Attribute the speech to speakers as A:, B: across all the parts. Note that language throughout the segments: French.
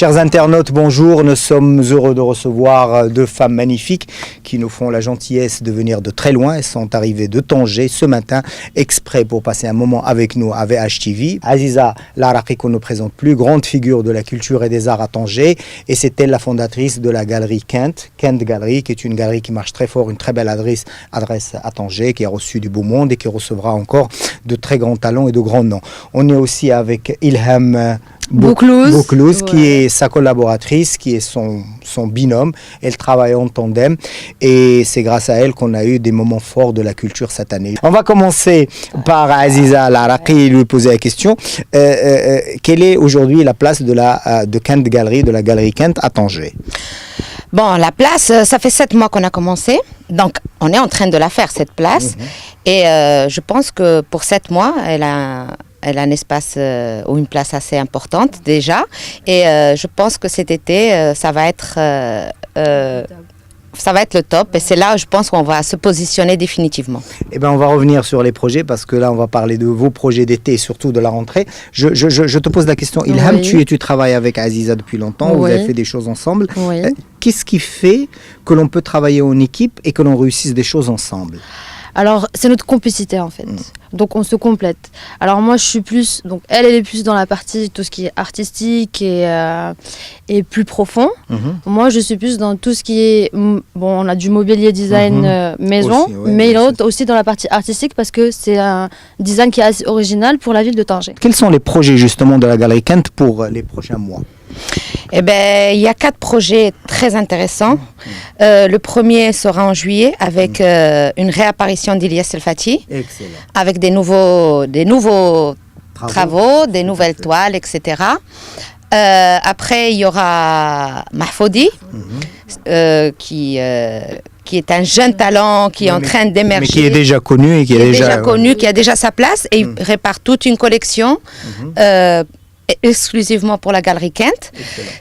A: Chers internautes, bonjour. Nous sommes heureux de recevoir deux femmes magnifiques qui nous font la gentillesse de venir de très loin. Elles sont arrivées de Tanger ce matin, exprès pour passer un moment avec nous à VHTV. Aziza Laraqi, qu'on ne présente plus, grande figure de la culture et des arts à Tanger. Et c'est elle la fondatrice de la galerie Kent Gallery, qui est une galerie qui marche très fort, une très belle adresse à Tanger, qui a reçu du beau monde et qui recevra encore de très grands talents et de grands noms. On est aussi avec Ilham Bouclouz, qui est sa collaboratrice, qui est son binôme. Elle travaille en tandem et c'est grâce à elle qu'on a eu des moments forts de la culture cette année. On va commencer par Aziza Laraqi et lui poser la question. Quelle est aujourd'hui la place de Kent Gallery, de la galerie Kent à Tanger?
B: Bon, la place, ça fait 7 mois qu'on a commencé. Donc, on est en train de la faire, cette place. Et je pense que pour 7 mois, elle a un espace ou une place assez importante déjà. Et je pense que cet été, ça va être le top. Et c'est là, je pense, qu'on va se positionner définitivement.
A: Eh bien, on va revenir sur les projets parce que là, on va parler de vos projets d'été et surtout de la rentrée. Je te pose la question. Ilham, tu travailles avec Aziza depuis longtemps. Vous avez fait des choses ensemble. Qu'est-ce qui fait que l'on peut travailler en équipe et que l'on réussisse des choses ensemble?
C: Alors, c'est notre complicité en fait. Donc, on se complète. Alors, moi, je suis plus. Donc, elle est plus dans la partie, tout ce qui est artistique et plus profond. Moi, je suis plus dans tout ce qui est. Bon, on a du mobilier design maison, aussi, mais il est aussi dans la partie artistique parce que c'est un design qui est assez original pour la ville de Tanger.
A: Quels sont les projets justement de la Galerie Kent pour les prochains mois?
B: Eh bien, il y a 4 projets très intéressants. Le premier sera en juillet avec une réapparition d'Ilyas El Fati.
A: Excellent.
B: Avec des nouveaux travaux, des nouvelles toiles, etc. Après, il y aura Mahfoudi, qui est un jeune talent qui est en train d'émerger.
A: Mais qui est déjà connu et qui
B: a déjà sa place. Et il répare toute une collection exclusivement pour la galerie Kent.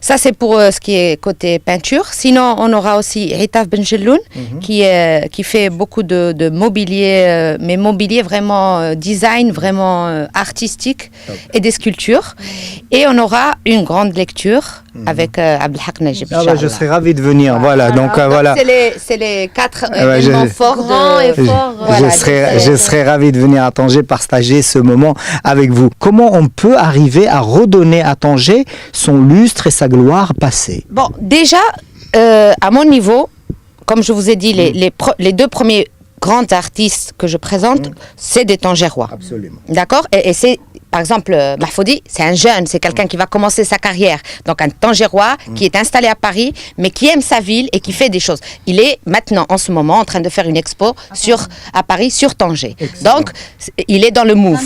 B: Ça, c'est pour ce qui est côté peinture. Sinon, on aura aussi Hitaf Benjelloun qui fait beaucoup de mobilier, mais mobilier vraiment design, vraiment artistique et des sculptures. Et on aura une grande lecture avec Abdelhak Najib.
A: Je serais ravi de venir. Voilà. Donc,
B: c'est les 4 événements forts.
A: Je serais ravi de venir à Tanger partager ce moment avec vous. Comment on peut arriver à redonner à Tanger son lustre et sa gloire passée?
B: Bon, déjà, à mon niveau, comme je vous ai dit, les 2 premiers grands artistes que je présente, c'est des Tangérois.
A: Absolument.
B: D'accord? Et c'est, par exemple, Mahfoudi, c'est un jeune, c'est quelqu'un qui va commencer sa carrière. Donc un Tangérois qui est installé à Paris, mais qui aime sa ville et qui fait des choses. Il est maintenant, en ce moment, en train de faire une expo à Paris sur Tanger. Excellent. Donc, il est dans le move.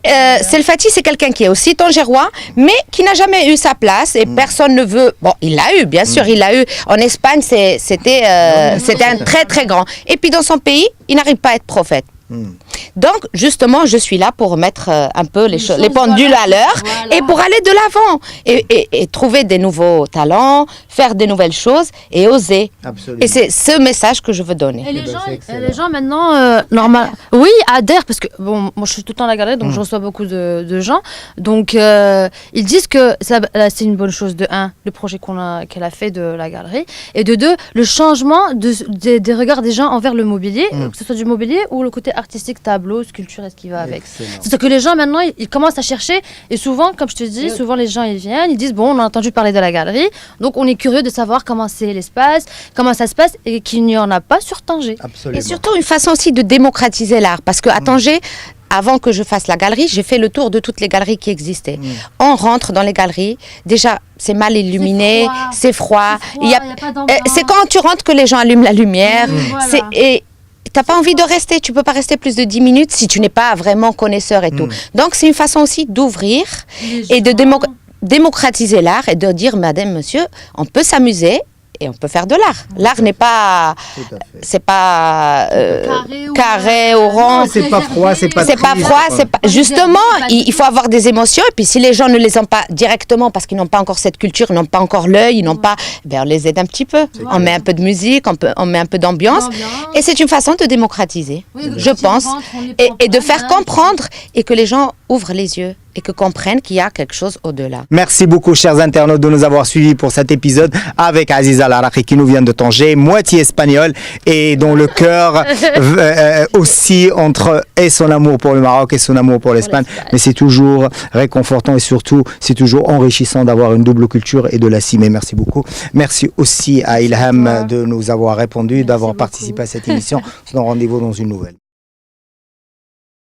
B: El Fati, c'est quelqu'un qui est aussi Tangérois, mais qui n'a jamais eu sa place et personne ne veut... Bon, il l'a eu, bien sûr, il l'a eu. En Espagne, c'était un très, très grand. Et puis, dans son pays, il n'arrive pas à être prophète. Donc, justement, je suis là pour mettre un peu les pendules à l'heure et pour aller de l'avant et trouver des nouveaux talents, faire des nouvelles choses et oser.
A: Absolument.
B: Et c'est ce message que je veux donner.
C: Et les gens maintenant, adhèrent parce que, bon, moi je suis tout le temps à la galerie, donc je reçois beaucoup de gens. Donc, ils disent que c'est une bonne chose, de 1, le projet qu'elle a fait de la galerie, et de 2, le changement des regards des gens envers le mobilier, que ce soit du mobilier ou le côté artistique, tableau, sculpture et ce qui va avec. C'est que les gens maintenant ils commencent à chercher et souvent, comme je te dis, souvent les gens ils viennent, ils disent bon, on a entendu parler de la galerie, donc on est curieux de savoir comment c'est l'espace, comment ça se passe et qu'il n'y en a pas sur Tanger.
A: Absolument.
B: Et surtout une façon aussi de démocratiser l'art parce qu'à Tanger, avant que je fasse la galerie, j'ai fait le tour de toutes les galeries qui existaient. On rentre dans les galeries, déjà c'est mal illuminé, c'est froid. C'est quand tu rentres que les gens allument la lumière. Et t'as pas envie de rester, tu peux pas rester plus de 10 minutes si tu n'es pas vraiment connaisseur et tout. Donc c'est une façon aussi d'ouvrir et de démocratiser l'art et de dire madame, monsieur, on peut s'amuser et on peut faire de l'art. L'art n'est pas, c'est pas carré ou rond.
A: C'est pas froid, c'est pas
B: froid. Justement, il faut avoir des émotions. Et puis si les gens ne les ont pas directement parce qu'ils n'ont pas encore cette culture, ils n'ont pas encore l'œil, ils n'ont pas, on les aide un petit peu. On met un peu de musique, on met un peu d'ambiance. Et c'est une façon de démocratiser, je pense, et de faire comprendre et que les gens ouvrent les yeux et que comprennent qu'il y a quelque chose au-delà.
A: Merci beaucoup, chers internautes, de nous avoir suivis pour cet épisode avec Aziza Laraqi qui nous vient de Tanger, moitié espagnole et dont le cœur aussi entre et son amour pour le Maroc et son amour pour l'Espagne. Mais c'est toujours réconfortant et surtout, c'est toujours enrichissant d'avoir une double culture et de l'assumer. Merci beaucoup. Merci aussi à Ilham de nous avoir répondu, d'avoir participé à cette émission. On se donne rendez-vous dans une nouvelle.